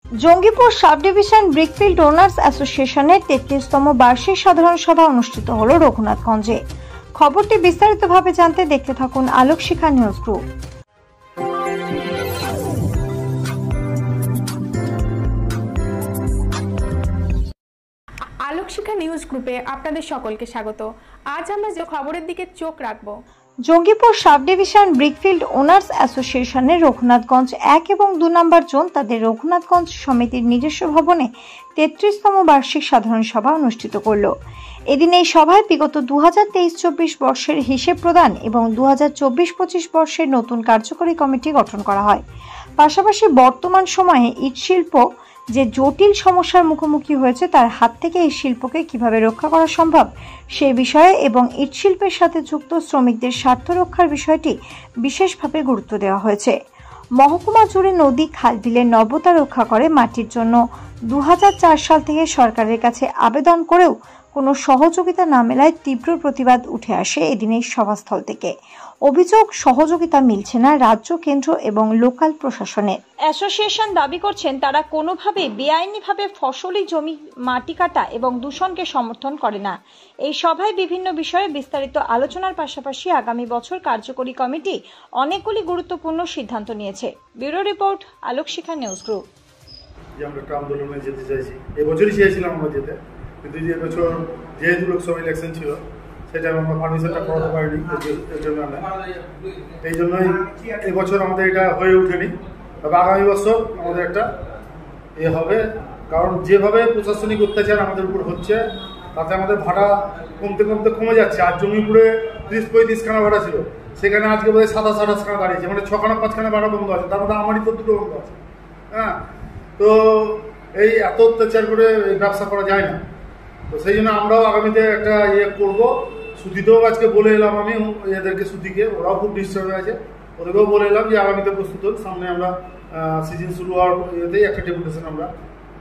Jangipur sub division brickfield owners অ্যাসোসিয়েশনের 33তম বার্ষিক সাধারণ সভা অনুষ্ঠিত হল রঘুনাথগঞ্জে। খবরটি বিস্তারিতভাবে জানতে দেখতে থাকুন আলোক শিখা নিউজ গ্রুপ। আলোক শিখা নিউজ গ্রুপে আপনাদের সকলকে স্বাগত। আজ আমরা যে খবরের দিকে চোখ রাখব, Jangipur sub division brickfield owners অ্যাসোসিয়েশনের রঘুনাথগঞ্জ 1 এবং 2 নম্বর জোন তাদের রঘুনাথগঞ্জ সমিতির নিজস্ব ভবনে 33তম বার্ষিক সাধারণ সভা অনুষ্ঠিত করল। এদিন এই সভায় বিগত 2023-24 বর্ষের হিসেব প্রদান এবং 2024-25 বর্ষের নতুন কার্যকরী কমিটি গঠন করা হয়। পাশাপাশি বর্তমান সময়ে ইট শিল্প যে জটিল সমস্যার মুখোমুখি হয়েছে তার হাত থেকে এই শিল্পকে কিভাবে রক্ষা করা সম্ভব সেই বিষয়ে এবং ইট শিল্পের সাথে যুক্ত শ্রমিকদের স্বার্থ রক্ষার বিষয়টি বিশেষভাবে গুরুত্ব দেওয়া হয়েছে। মহকুমা জুড়ে নদী খাল বিলের নর্বতা রক্ষা করে মাটির জন্য 2004 সাল থেকে সরকারের কাছে আবেদন করেও কোনো সহযোগিতা না মেলায় তীব্র প্রতিবাদ উঠে আসে এদিনের সভাস্থল থেকে। অভিযোগ, সহযোগিতা মিলছে না রাজ্য, কেন্দ্র এবং লোকাল প্রশাসনের। অ্যাসোসিয়েশন দাবি করছেন তারা কোনোভাবে বেআইনিভাবে ফসলি জমি মাটি কাটা এবং দূষণকে সমর্থন করে না। এই সভায় বিভিন্ন বিষয়ে বিস্তারিত আলোচনার পাশাপাশি আগামী বছর কার্যকরী কমিটি অনেকগুলি গুরুত্বপূর্ণ সিদ্ধান্ত নিয়েছে। ব্যুরো রিপোর্ট, আলোক শিখা নিউজ গ্রুপ। আমরা একটা আন্দোলনে যেতে চাইছি, এবছরই চেয়েছিলাম আমরা যেতে, কিন্তু এবছর যেহেতু লোকসভা ইলেকশন ছিল সেটা আমরা পারমিশনটা করাতে পারিনি, এই জন্যই এবছর আমাদের এটা হয়ে ওঠেনি। তবে আগামী বছর আমাদের একটা হবে, কারণ যেভাবে প্রশাসনিক অত্যাচার আমাদের উপর হচ্ছে তাতে আমাদের ভাড়া কমতে কমতে কমে যাচ্ছে। আর জঙ্গিপুরে 30-35 খানা ভাড়া ছিল, সেখানে আজকে বোধহয় 27-28 খানা দাঁড়িয়েছে, মানে 6 খানা 5 খানা ভাড়া বন্ধ আছে, তার মধ্যে আমারই তো 2টো বন্ধ আছে। হ্যাঁ, তো এই এত অত্যাচার করে এই ব্যবসা করা যায় না। তো সেই জন্য আমরাও আগামীতে একটা করবো। সুতিতেও আজকে বলে এলাম আমি এদেরকে, সুতিকে, ওরাও খুব ডিস্টার্ব হয়ে আছে, ওদেরকেও বলে এলাম যে আগামীতে প্রস্তুত হন, সামনে আমরা সিজন শুরু হওয়ার ইয়েতেই একটা ডেপুটেশন আমরা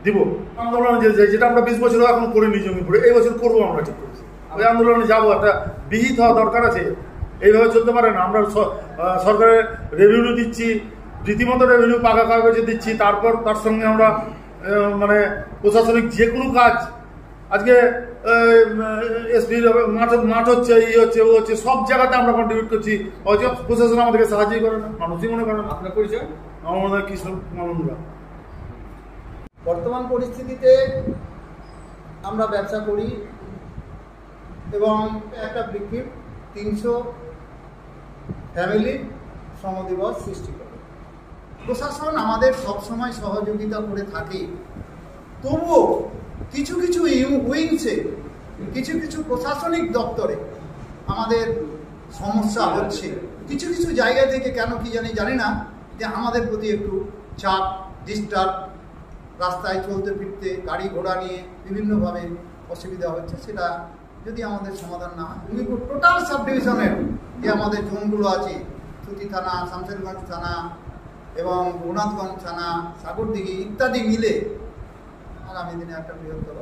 দিব। আন্দোলনে যেটা আমরা 20 বছরও এখন করিনি জঙ্গিপুরে, এই বছর করবো আমরা, ঠিক করেছি। ওই আন্দোলনে যাবো, একটা বিহিত হওয়া দরকার আছে। এইভাবে চলতে পারে না। আমরা সরকারের রেভিনিউ দিচ্ছি, রীতিমতো রেভিনিউ পাকা কাগজে দিচ্ছি, তারপর তার সঙ্গে আমরা মানে প্রশাসনিক যে কোনো কাজ, আজকে এসপি মাঠ হচ্ছে, হচ্ছে, ও হচ্ছে, সব জায়গাতে আমরা কন্ট্রিবিউট করছি, হয়তো প্রশাসন আমাদেরকে সাহায্যই করে না, মানুষই মনে করে না। আপনার পরিচয়? আমার মনে হয় কৃষ্ণ মামুনরা। বর্তমান পরিস্থিতিতে আমরা ব্যবসা করি এবং একটা ব্রিকফিল্ড 300 ফ্যামিলি শ্রমদিবস সৃষ্টি করে। প্রশাসন আমাদের সবসময় সহযোগিতা করে থাকে, তবুও কিছু কিছু উইংসে, কিছু কিছু প্রশাসনিক দপ্তরে আমাদের সমস্যা হচ্ছে। কিছু কিছু জায়গা থেকে কেন কি জানি না, যে আমাদের প্রতি একটু চাপ, ডিস্টার্ব, রাস্তায় চলতে ফিরতে, গাড়ি ঘোড়া নিয়ে বিভিন্নভাবে অসুবিধা হচ্ছে। সেটা যদি আমাদের সমাধান না হয়, জঙ্গিপুর টোটাল সাব ডিভিশনের যে আমাদের জোনগুলো আছে, সুতি থানা, শামশেরগঞ্জ থানা এবং রঘুনাথগঞ্জ থানা, সাগরদিঘি ইত্যাদি মিলে আগামী দিনে একটা বৃহত্তর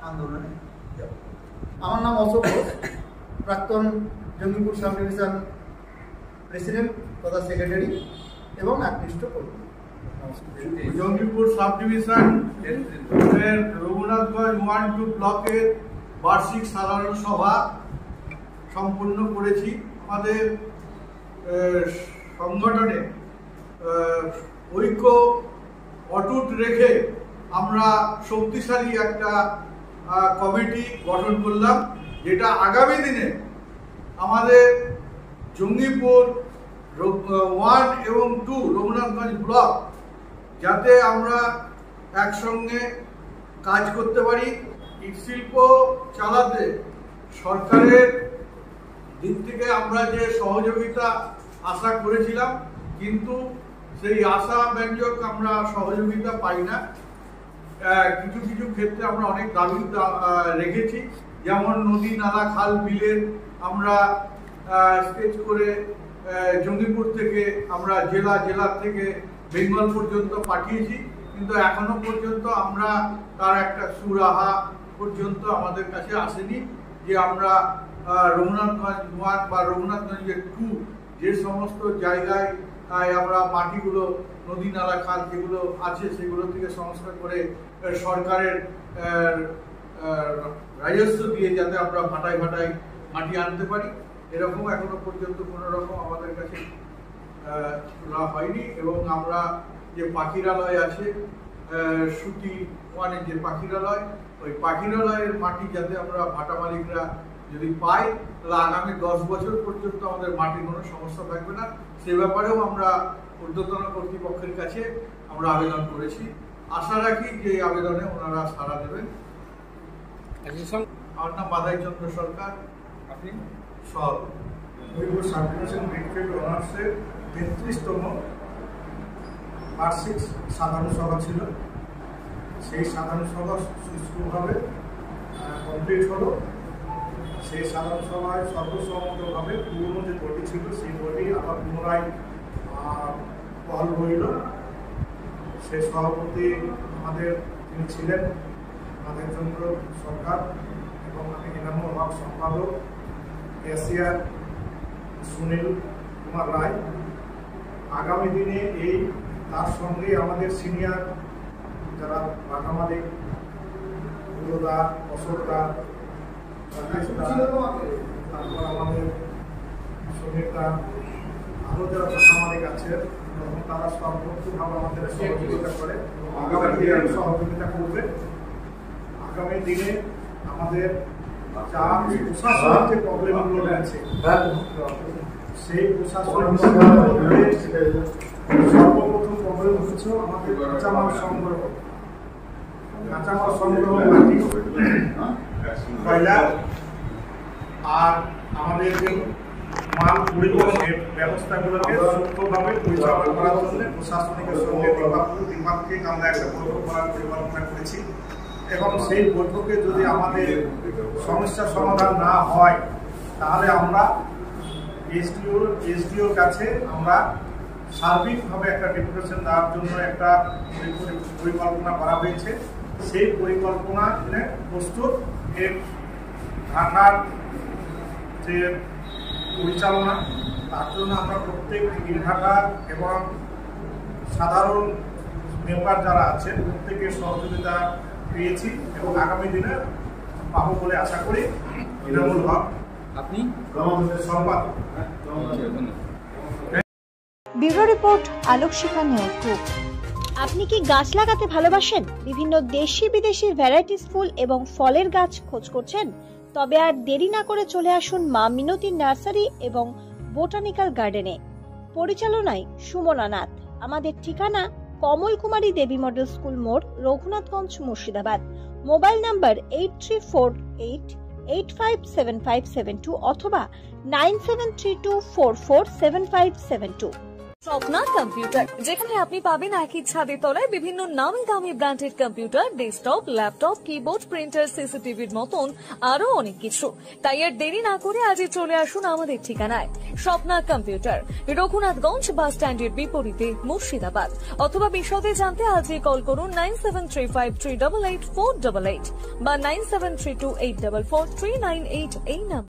আন্দোলনে যাব। আমার নাম অশোক ঘোষ, প্রাক্তন জঙ্গিপুর সাব ডিভিশন প্রেসিডেন্ট তথা সেক্রেটারি এবং একনিষ্ঠ কর্মী। জঙ্গিপুর সাব ডিভিশন রঘুনাথগঞ্জ 1-2 ব্লকের বার্ষিক সাধারণ সভা সম্পন্ন করেছি। আমাদের সংগঠনে ঐক্য অটুট রেখে আমরা শক্তিশালী একটা কমিটি গঠন করলাম, যেটা আগামী দিনে আমাদের জঙ্গিপুর 1 এবং 2 রঘুনাথগঞ্জ ব্লক যাতে আমরা একসঙ্গে কাজ করতে পারি। ইট শিল্প চালাতে সরকারের দিক থেকে আমরা যে সহযোগিতা আশা করেছিলাম, কিন্তু সেই আশা ব্যঞ্জক আমরা সহযোগিতা পাই না। কিছু কিছু ক্ষেত্রে আমরা অনেক দাবি রেখেছি, যেমন নদী নালা খাল বিলের আমরা স্কেচ করে জঙ্গিপুর থেকে আমরা জেলা থেকে বেঙ্গল পর্যন্ত পাঠিয়েছি, কিন্তু এখনো পর্যন্ত আমরা তার একটা সুরাহা পর্যন্ত আমাদের কাছে আসেনি যে আমরা রঘুনাথগঞ্জ 1 বা রঘুনাথগঞ্জের 2 যে সমস্ত জায়গায় তাই আমরা মাটিগুলো, নদী নালা খাল যেগুলো আছে সেগুলো থেকে সংস্কার করে সরকারের রাজস্ব দিয়ে যাতে আমরা ভাটায় ভাটায় মাটি আনতে পারি, এরকম এখনো পর্যন্ত কোনো রকম আমাদের কাছে তোলা হয়নি। এবং আমরা যে পাখিরালয় আছে, সুতি ওয়ানের যে পাখিরালয়, ওই পাখিরালয়ের মাটি যাতে আমরা ভাটা মালিকরা যদি পাই, তাহলে আগামী 10 বছর পর্যন্ত আমাদের মাটির কোনো সমস্যা থাকবে না। সে ব্যাপারেও আমরা ঊর্ধ্বতন কর্তৃপক্ষের কাছে আমরা আবেদন করেছি। আশা রাখি যে এই আবেদনে ওনারা সাড়া দেবেন। আমার নাম বাধাই চন্দ্র সরকার, আপনি সভাপতি। ময়ূরপুর সাব ডিভিশন ব্রিকফিল্ড অনার্সের 33তম বার্ষিক সাধারণ সভা ছিল। সেই সাধারণ সভা সুষ্ঠুভাবে কমপ্লিট হলো। সেই সাধারণ সভায় সর্বসম্মতভাবে পুরনো যে বডি ছিল সেই বডি আবার পুনরায় বহাল রইল। সেই সভাপতি আমাদের তিনি ছিলেন বাধাই চন্দ্র সরকার এবং আমি এনামুল হক সম্পাদক, ক্যাশিয়ার সুনীল কুমার রায়। আগামী দিনে এই তার সঙ্গে আমাদের সিনিয়র যারা ভাটা মালিক, গুরুদা, অশোকদা, তারপর আমাদের শ্রমিকরা, আরও যারা ভাটা মালিক আছেন তারা সর্বোচ্চভাবে আমাদের সহযোগিতা করে, আগামী দিনে সহযোগিতা করবে। আগামী দিনে আমাদের যা প্রশাসনিক যে প্রবলেমগুলো রয়েছে সেই প্রশাসনিক সর্বপ্রথম প্রবলেম হচ্ছে আমাদের কাঁচামাল সংগ্রহ। কাঁচামাল সংগ্রহ, মাটি, কয়লা আর আমাদের যে মাল পরিবহনের ব্যবস্থাগুলোকে সূক্ষ্মভাবে পরিচালনা করার জন্য প্রশাসনিকের সঙ্গে দ্বিপাক্ষিক আমরা একটা বৈঠক করার পরিকল্পনা করেছি। এবং সেই বৈঠকে যদি আমাদের সমস্যার সমাধান না হয় তাহলে আমরা এসডিওর কাছে আমরা সার্বিকভাবে একটা ডেপুটেশন দেওয়ার জন্য একটা পরিকল্পনা করা হয়েছে। সেই পরিকল্পনা প্রস্তুত এর ঢাকার যে পরিচালনা, তার জন্য আমরা প্রত্যেক ইনভার্টার এবং সাধারণ মেম্বার যারা আছেন প্রত্যেকের সহযোগিতা পেয়েছি এবং আগামী দিনে পাবো বলে আশা করি। এনামুল হক, আপনি সম্পাদক। ব্যুরো রিপোর্ট, আলোক শিখা নিউজ গ্রুপ। আপনি কি গাছ লাগাতে ভালোবাসেন? বিভিন্ন দেশি বিদেশি ভ্যারাইটিস ফুল এবং ফলের গাছ খোঁজ করছেন? তবে আর দেরি না করে চলে আসুন মা মিনতি নার্সারি এবং বোটানিক্যাল গার্ডেনে। পরিচালনায় সুমনা নাথ। আমাদের ঠিকানা কমল কুমারী দেবী মডেল স্কুল মোড়, রঘুনাথগঞ্জ, মুর্শিদাবাদ। মোবাইল নাম্বার 8348857572 অথবা 9732447572। স্বপ্না কম্পিউটার, যেখানে আপনি পাবেন একই ছাদের তলায় বিভিন্ন নামি দামি branded computer, desktop, laptop, keyboard, printer, সিসিটিভির মতন আরো অনেক কিছু। তাই আর দেরি না করে আজই চলে আসুন আমাদের ঠিকানায়। স্বপ্না কম্পিউটার, রঘুনাথগঞ্জ বাস স্ট্যান্ডের বিপরীতে, মুর্শিদাবাদ। অথবা বিশদে জানতে আজই কল করুন 9735388488 বা 9732844398 এই নাম্বার।